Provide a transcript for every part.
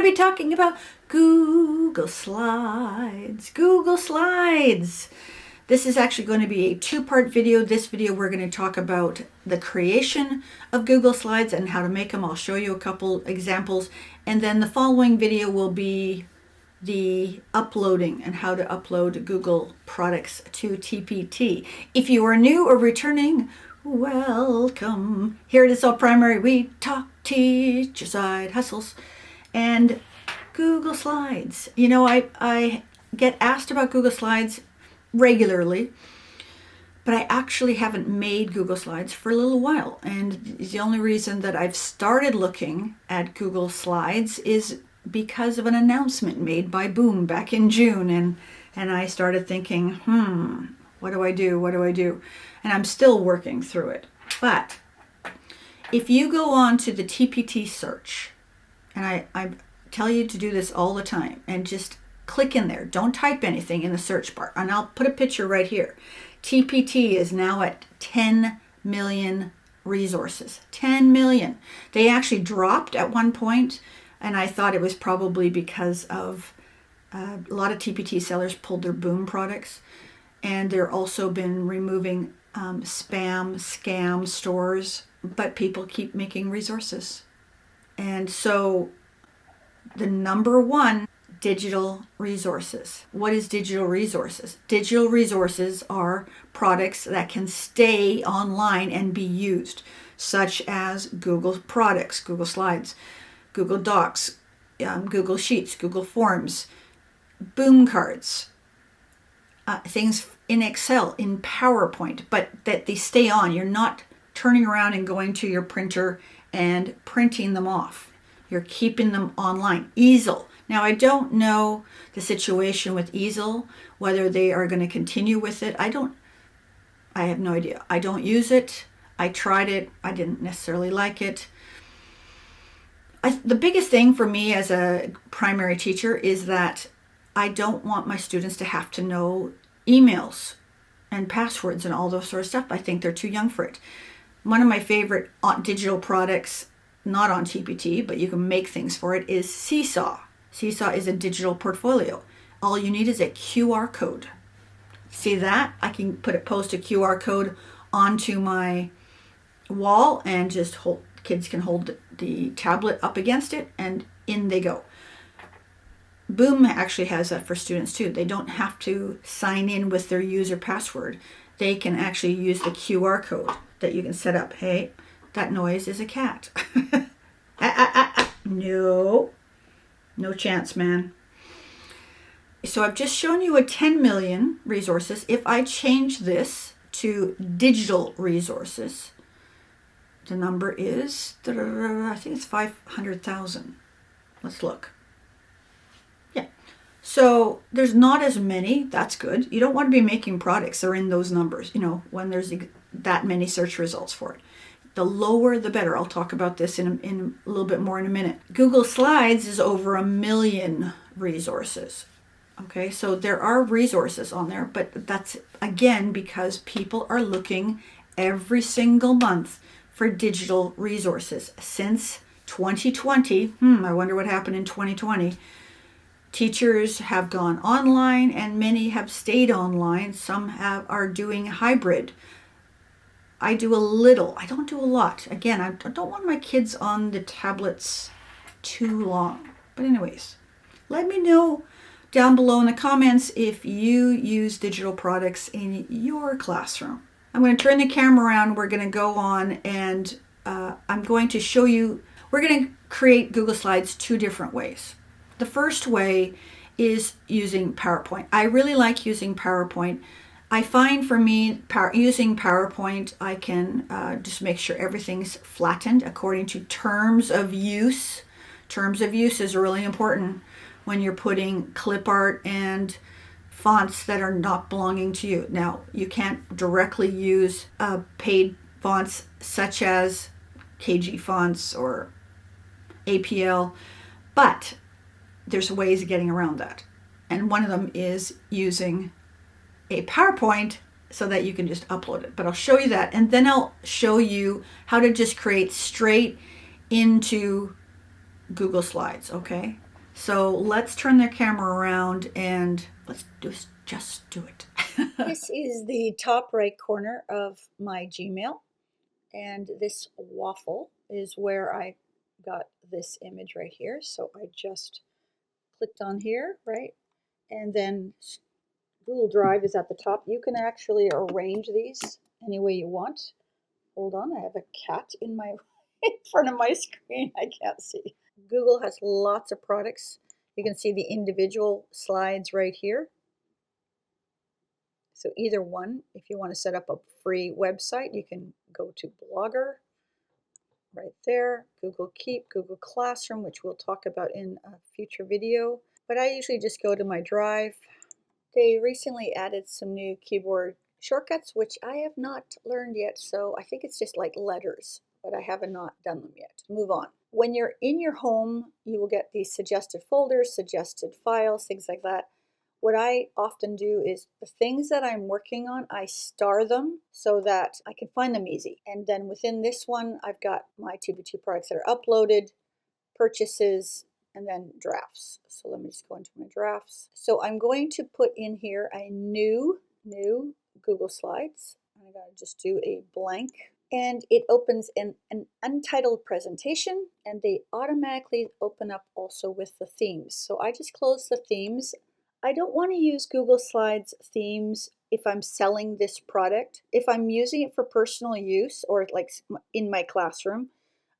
be talking about Google Slides. Google Slides. This is actually going to be a two-part video. This video we're going to talk about the creation of Google Slides and how to make them. I'll show you a couple examples. And then the following video will be the uploading and how to upload Google products to TPT. If you are new or returning, welcome. Here it is, all primary. We talk, teach, side hustles, and Google Slides. You know, I get asked about Google Slides regularly, but I actually haven't made Google Slides for a little while. And the only reason that I've started looking at Google Slides is because of an announcement made by Boom back in June. And I started thinking, what do I do? What do I do? And I'm still working through it. But if you go on to the TPT search, and I tell you to do this all the time, and just click in there. Don't type anything in the search bar. And I'll put a picture right here. TPT is now at 10 million resources. 10 million. They actually dropped at one point, and I thought it was probably because of a lot of TPT sellers pulled their Boom products. And they're also been removing spam, scam stores, but people keep making resources. And so the number one, digital resources. What is digital resources? Digital resources are products that can stay online and be used, such as Google products, Google Slides, Google Docs, Google Sheets, Google Forms, Boom cards, things in Excel, in PowerPoint, but that they stay on. You're not turning around and going to your printer and printing them off. You're keeping them online. Easel. Now, I don't know the situation with Easel, whether they are going to continue with it. I have no idea. I don't use it. I tried it. I didn't necessarily like it. The biggest thing for me as a primary teacher is that I don't want my students to have to know emails and passwords and all those sort of stuff. I think they're too young for it. One of my favorite digital products, not on TPT, but you can make things for it, is Seesaw. Seesaw is a digital portfolio. All you need is a QR code. See that? I can post a QR code onto my wall and just kids can hold the tablet up against it and in they go. Boom actually has that for students too. They don't have to sign in with their user password. They can actually use the QR code that you can set up. Hey, that noise is a cat. No chance, man. So I've just shown you a 10 million resources. If I change this to digital resources, the number is, I think it's 500,000. Let's look. Yeah. So there's not as many. That's good. You don't want to be making products that are in those numbers, when there's that many search results for it. The lower, the better. I'll talk about this in a little bit more in a minute. Google Slides is over 1 million resources. Okay, so there are resources on there, but that's, again, because people are looking every single month for digital resources. Since 2020, I wonder what happened in 2020. Teachers have gone online and many have stayed online. Some are doing hybrid. I do a little. I don't do a lot. Again, I don't want my kids on the tablets too long. But anyways, let me know down below in the comments if you use digital products in your classroom. I'm going to turn the camera around. We're going to go on and I'm going to show you, we're going to create Google Slides two different ways. The first way is using PowerPoint. I really like using PowerPoint. I find for me, using PowerPoint, I can just make sure everything's flattened according to terms of use. Terms of use is really important when you're putting clip art and fonts that are not belonging to you. Now, you can't directly use paid fonts such as KG fonts or APL, but there's ways of getting around that. And one of them is using a PowerPoint so that you can just upload it. But I'll show you that, and then I'll show you how to just create straight into Google Slides, okay? So let's turn the camera around and let's just do it. This is the top right corner of my Gmail, and this waffle is where I got this image right here. So I just clicked on here, right? And then Google Drive is at the top. You can actually arrange these any way you want. Hold on, I have a cat in my in front of my screen. I can't see. Google has lots of products. You can see the individual slides right here. So either one, if you want to set up a free website, you can go to Blogger right there, Google Keep, Google Classroom, which we'll talk about in a future video. But I usually just go to my Drive. They recently added some new keyboard shortcuts, which I have not learned yet. So I think it's just like letters, but I have not done them yet. Move on. When you're in your home, you will get these suggested folders, suggested files, things like that. What I often do is the things that I'm working on, I star them so that I can find them easy. And then within this one, I've got my 2x2 products that are uploaded, purchases, and then drafts. So let me just go into my drafts. So I'm going to put in here a new Google Slides. I'm going to just do a blank. And it opens an untitled presentation, and they automatically open up also with the themes. So I just close the themes. I don't want to use Google Slides themes if I'm selling this product. If I'm using it for personal use or like in my classroom,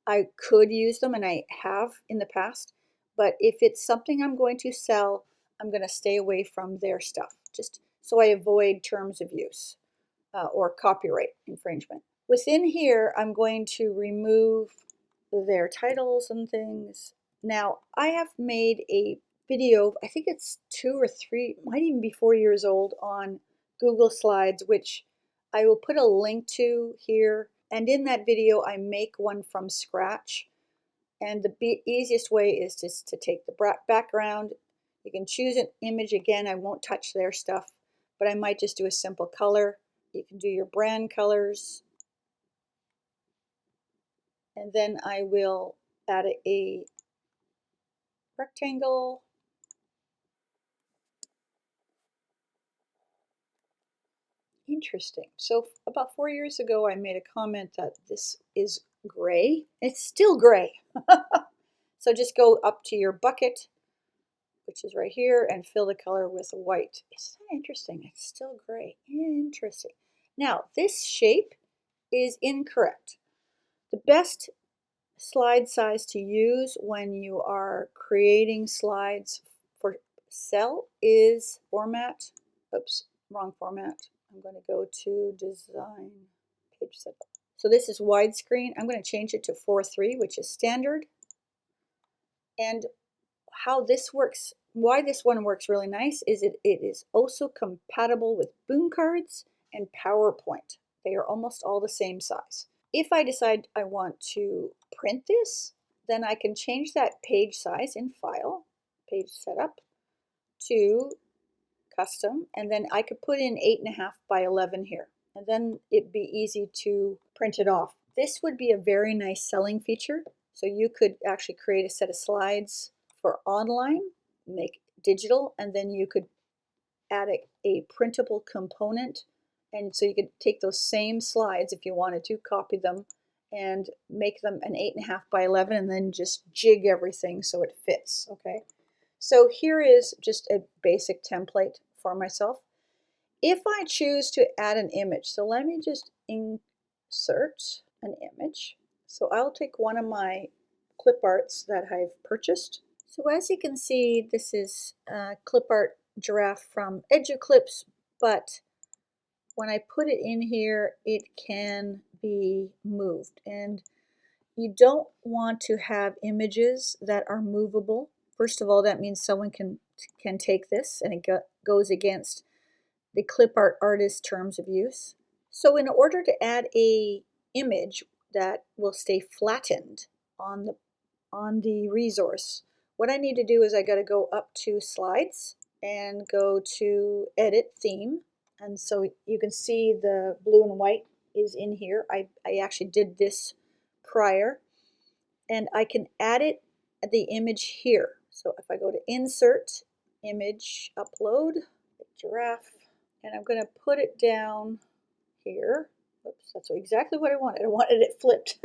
I could use them and I have in the past. But if it's something I'm going to sell, I'm going to stay away from their stuff just so I avoid terms of use or copyright infringement. Within here, I'm going to remove their titles and things. Now, I have made a video, I think it's 2 or 3, might even be 4 years old, on Google Slides, which I will put a link to here. And in that video, I make one from scratch. And the easiest way is just to take the background. You can choose an image. Again, I won't touch their stuff, but I might just do a simple color. You can do your brand colors. And then I will add a rectangle. Interesting. So about 4 years ago, I made a comment that this is gray. It's still gray. So just go up to your bucket, which is right here, and fill the color with white. Isn't that interesting? It's still gray. Interesting. Now, this shape is incorrect. The best slide size to use when you are creating slides for sell is format. Oops, wrong format. I'm going to go to design page setup. So this is widescreen. I'm going to change it to 4:3, which is standard. And how this works, why this one works really nice is it is also compatible with Boom Cards and PowerPoint. They are almost all the same size. If I decide I want to print this, then I can change that page size in File, Page Setup, to Custom, and then I could put in 8.5 by 11 here, and then it'd be easy to print it off. This would be a very nice selling feature. So you could actually create a set of slides for online, make digital, and then you could add a printable component. And so you could take those same slides if you wanted to, copy them, and make them an 8.5 by 11, and then just jig everything so it fits, okay? So here is just a basic template for myself. If I choose to add an image, so let me just insert an image. So I'll take one of my clip arts that I've purchased. So as you can see, this is a clip art giraffe from EduClips, but when I put it in here, it can be moved. And you don't want to have images that are movable. First of all, that means someone can take this and it goes against the clip art artist terms of use. So in order to add a image that will stay flattened on the resource, what I need to do is I got to go up to Slides and go to Edit Theme. And so you can see the blue and white is in here. I actually did this prior, and I can add it, the image here. So if I go to Insert, Image, Upload, giraffe, and I'm going to put it down here. Oops, that's exactly what I wanted. I wanted it flipped.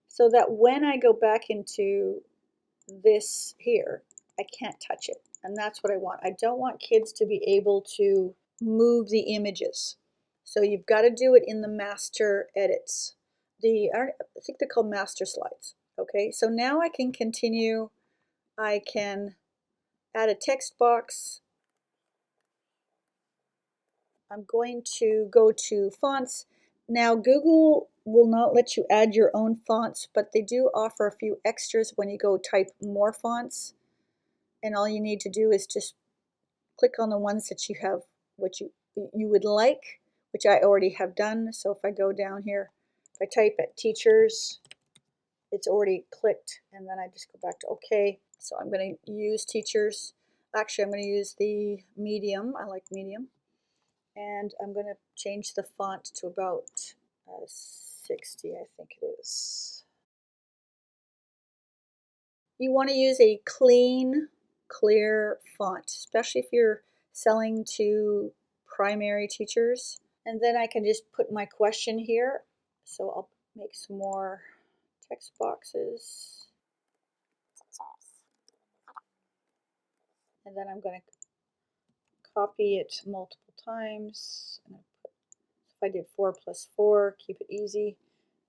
So that when I go back into this here, I can't touch it. And that's what I want. I don't want kids to be able to move the images. So you've got to do it in the master edits. I think they're called master slides. Okay, so now I can continue. I can add a text box. I'm going to go to fonts. Now Google will not let you add your own fonts, but they do offer a few extras when you go type more fonts. And all you need to do is just click on the ones that you have, what you would like, which I already have done. So if I go down here, if I type at teachers, it's already clicked, and then I just go back to OK. So I'm going to use teachers. Actually, I'm going to use the medium. I like medium. And I'm going to change the font to about 60, I think it is. You want to use a clean, clear font, especially if you're selling to primary teachers. And then I can just put my question here. So I'll make some more text boxes. And then I'm going to copy it multiple times. And if I did 4 plus 4, keep it easy.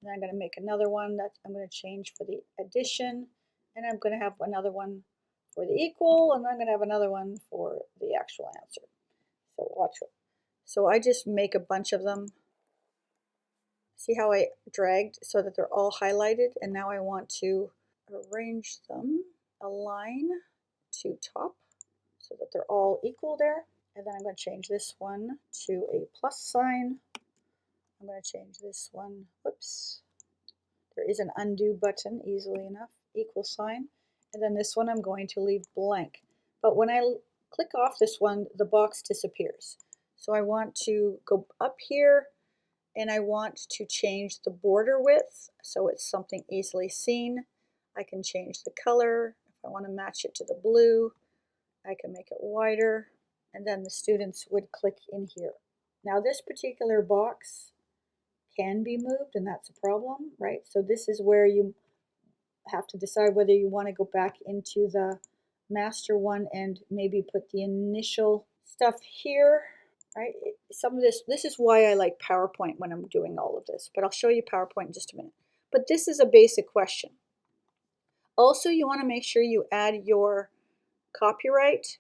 And I'm going to make another one that I'm going to change for the addition. And I'm going to have another one for the equal. And I'm going to have another one for the actual answer. So watch it. So I just make a bunch of them. See how I dragged so that they're all highlighted? And now I want to arrange them, align to top so that they're all equal there. And then I'm going to change this one to a plus sign. I'm going to change this one, whoops, there is an undo button easily enough, equal sign. And then this one I'm going to leave blank. But when I click off this one, the box disappears. So I want to go up here and I want to change the border width so it's something easily seen. I can change the color. If I want to match it to the blue, I can make it wider, and then the students would click in here. Now this particular box can be moved, and that's a problem, right? So this is where you have to decide whether you want to go back into the master one and maybe put the initial stuff here, right? Some of this is why I like PowerPoint when I'm doing all of this, but I'll show you PowerPoint in just a minute. But this is a basic question. Also, you want to make sure you add your copyright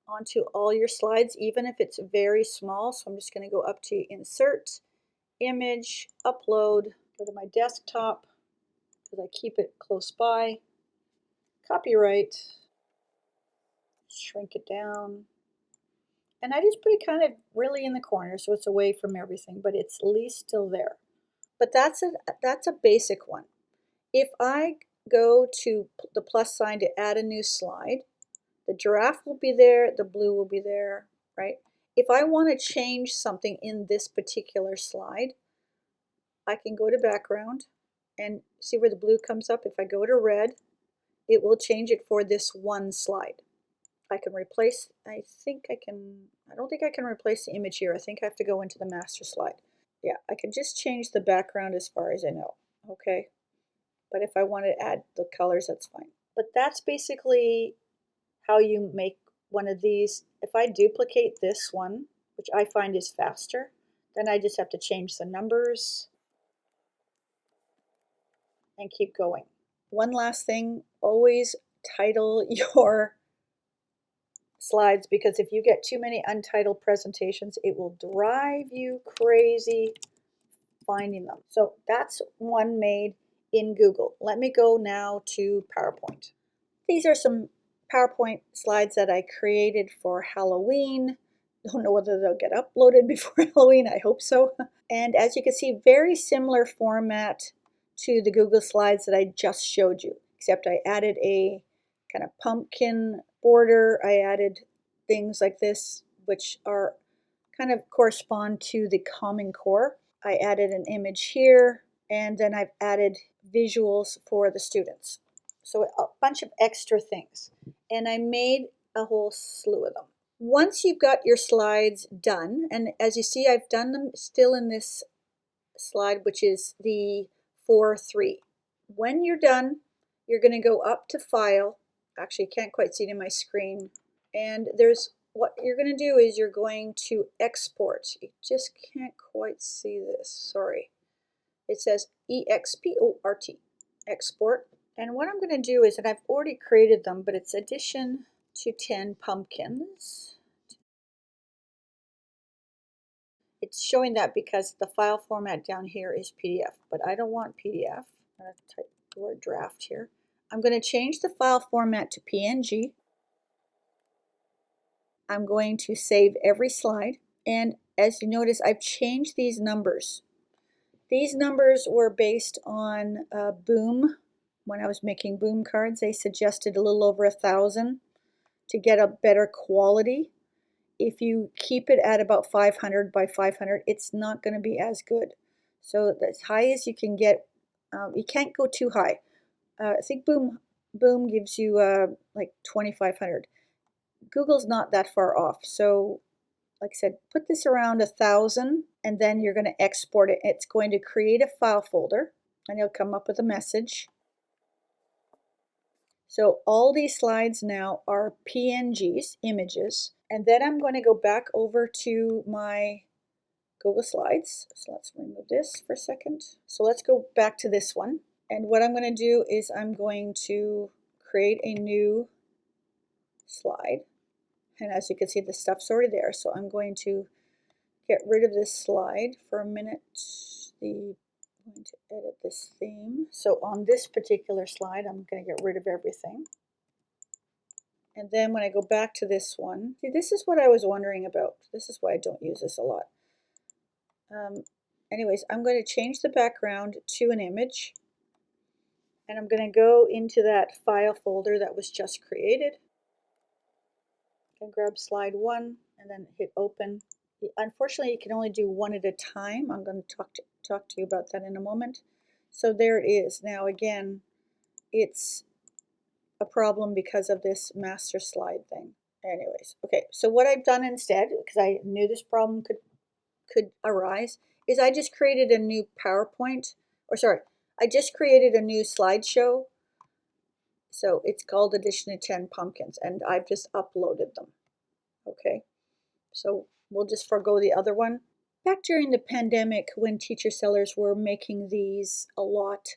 onto all your slides, even if it's very small. So I'm just going to go up to Insert, Image, Upload, go to my desktop because I keep it close by, Copyright, shrink it down, and I just put it kind of really in the corner so it's away from everything, but it's at least still there. But that's a basic one. If I go to the plus sign to add a new slide, the giraffe will be there, the blue will be there, right? If I want to change something in this particular slide, I can go to background and see where the blue comes up. If I go to red, it will change it for this one slide. I can replace, I don't think I can replace the image here. I think I have to go into the master slide. Yeah, I can just change the background as far as I know, okay? But if I want to add the colors, that's fine. But that's basically how you make one of these. If I duplicate this one, which I find is faster, then I just have to change the numbers and keep going. One last thing, always title your slides, because if you get too many untitled presentations, it will drive you crazy finding them. So that's one made in Google. Let me go now to PowerPoint. These are some PowerPoint slides that I created for Halloween. Don't know whether they'll get uploaded before Halloween, I hope so. And as you can see, very similar format to the Google slides that I just showed you, except I added a kind of pumpkin border. I added things like this, which are kind of correspond to the Common Core. I added an image here, and then I've added visuals for the students. So a bunch of extra things. And I made a whole slew of them. Once you've got your slides done, and as you see, I've done them still in this slide, which is the 4-3. When you're done, you're going to go up to File. Actually, you can't quite see it in my screen. And there's what you're going to do is you're going to export. You just can't quite see this. Sorry. It says EXPORT, export. And what I'm going to do is, and I've already created them, but it's addition to 10 pumpkins. It's showing that because the file format down here is PDF, but I don't want PDF. I'm going to type the word draft here. I'm going to change the file format to PNG. I'm going to save every slide. And as you notice, I've changed these numbers. These numbers were based on Boom. When I was making Boom cards, they suggested a little over 1,000 to get a better quality. If you keep it at about 500 by 500, it's not going to be as good. So as high as you can get, you can't go too high. I think Boom gives you like 2,500. Google's not that far off. So like I said, put this around 1,000 and then you're going to export it. It's going to create a file folder and it'll come up with a message. So all these slides now are PNGs, images, and then I'm going to go back over to my Google Slides. So let's remove this for a second. So let's go back to this one. And what I'm going to do is I'm going to create a new slide. And as you can see, the stuff's already there. So I'm going to get rid of this slide for a minute. I'm going to edit this theme. So on this particular slide, I'm going to get rid of everything. And then when I go back to this one, see, this is what I was wondering about. This is why I don't use this a lot. Anyways, I'm going to change the background to an image. And I'm going to go into that file folder that was just created. And grab slide 1 and then hit open. Unfortunately, you can only do one at a time. I'm going to talk to you about that in a moment. So there it is. Now again, it's a problem because of this master slide thing. Anyways, okay, so what I've done instead, because I knew this problem could arise, is I just created a new PowerPoint, or sorry, I just created a new slideshow. So it's called Edition of 10 Pumpkins, and I've just uploaded them. Okay, so we'll just forego the other one. Back during the pandemic, when teacher sellers were making these a lot,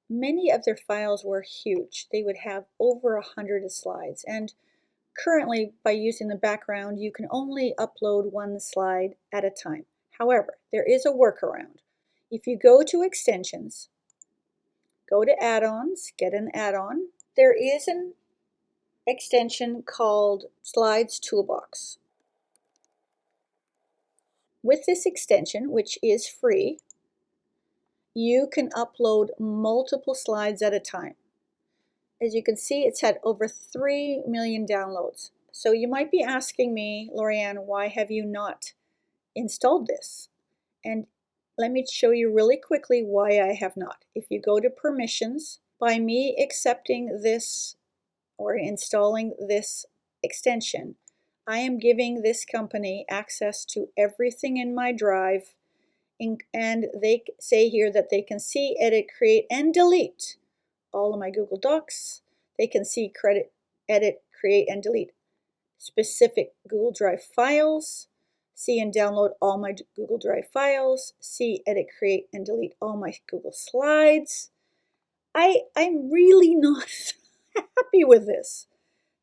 many of their files were huge. They would have over 100 slides. And currently, by using the background, you can only upload one slide at a time. However, there is a workaround. If you go to extensions, go to add-ons, get an add-on. There is an extension called Slides Toolbox. With this extension, which is free, you can upload multiple slides at a time. As you can see, it's had over 3 million downloads. So you might be asking me, Lorianne, why have you not installed this? And let me show you really quickly why I have not. If you go to permissions, by me accepting this or installing this extension, I am giving this company access to everything in my drive, and they say here that they can see, edit, create, and delete all of my Google Docs. They can see, edit, create, and delete specific Google Drive files, see and download all my Google Drive files, see, edit, create, and delete all my Google Slides. I'm really not happy with this.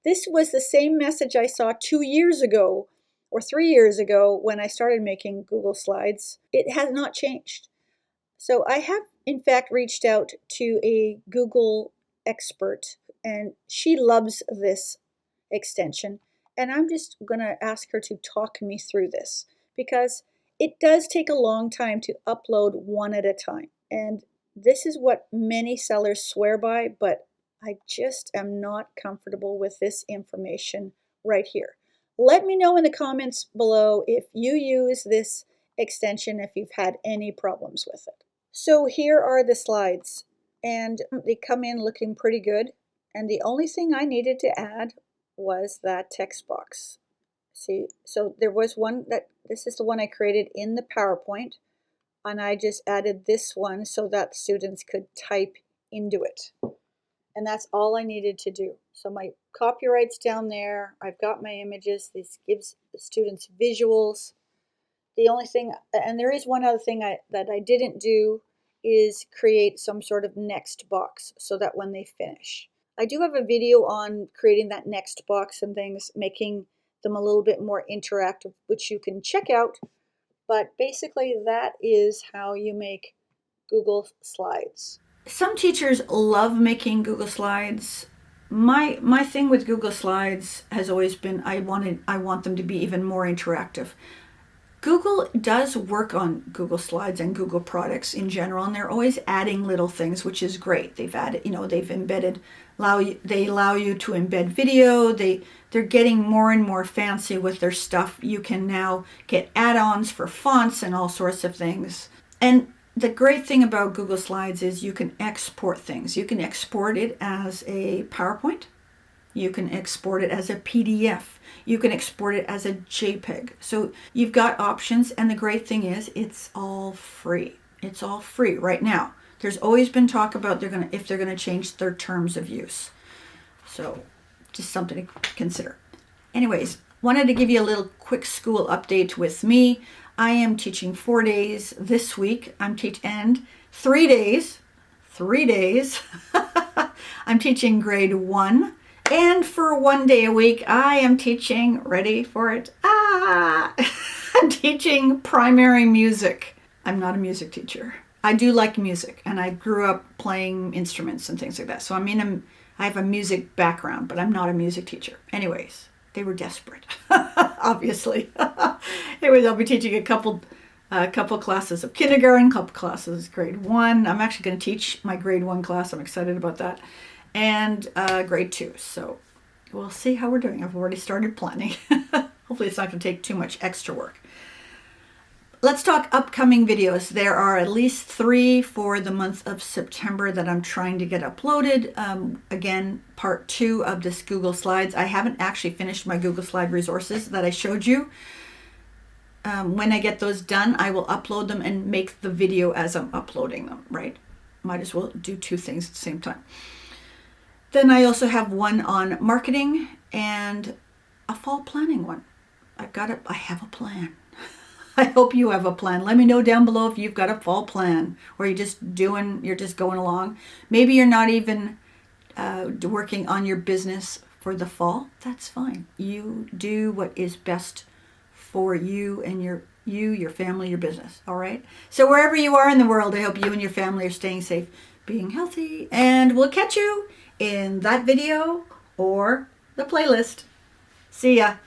This was the same message I saw 2 years ago or 3 years ago when I started making Google Slides. It has not changed. So I have, in fact, reached out to a Google expert, and she loves this extension. And I'm just going to ask her to talk me through this because it does take a long time to upload one at a time. And this is what many sellers swear by, but I just am not comfortable with this information right here. Let me know in the comments below if you use this extension, if you've had any problems with it. So here are the slides. and they come in looking pretty good. And the only thing I needed to add was that text box. See, so there was one this is the one I created in the PowerPoint, and I just added this one so that students could type into it. And that's all I needed to do. So my copyright's down there. I've got my images. This gives the students visuals. The only thing, and there is one other thing that I didn't do, is create some sort of next box so that when they finish. I do have a video on creating that next box and things, making them a little bit more interactive, which you can check out. But basically that is how you make Google Slides. Some teachers love making Google Slides. My thing with Google Slides has always been I want them to be even more interactive. Google does work on Google Slides and Google products in general, and they're always adding little things, which is great. They've added, they've embedded, they allow you to embed video. They're getting more and more fancy with their stuff. You can now get add-ons for fonts and all sorts of things. And the great thing about Google Slides is you can export things. You can export it as a PowerPoint. You can export it as a PDF. You can export it as a JPEG. So you've got options, and the great thing is it's all free. It's all free right now. There's always been talk about if they're gonna change their terms of use. So just something to consider. Anyways, wanted to give you a little quick school update with me. I am teaching 4 days this week. And 3 days. I'm teaching grade 1. And for 1 day a week, I am teaching, ready for it? I'm teaching primary music. I'm not a music teacher. I do like music, and I grew up playing instruments and things like that. So I have a music background, but I'm not a music teacher. Anyways, they were desperate, obviously. Anyways, I'll be teaching a couple classes of kindergarten, couple classes grade 1. I'm actually going to teach my grade 1 class. I'm excited about that. And grade 2. So we'll see how we're doing. I've already started planning. Hopefully it's not going to take too much extra work. Let's talk upcoming videos. There are at least 3 for the month of September that I'm trying to get uploaded. Again, part 2 of this Google Slides. I haven't actually finished my Google Slide resources that I showed you. When I get those done, I will upload them and make the video as I'm uploading them, right? Might as well do 2 things at the same time. Then I also have one on marketing and a fall planning one. I have a plan. I hope you have a plan. Let me know down below if you've got a fall plan, or you're just going along. Maybe you're not even working on your business for the fall. That's fine. You do what is best for you and your family, your business. All right. So wherever you are in the world, I hope you and your family are staying safe, being healthy, and we'll catch you in that video or the playlist. See ya.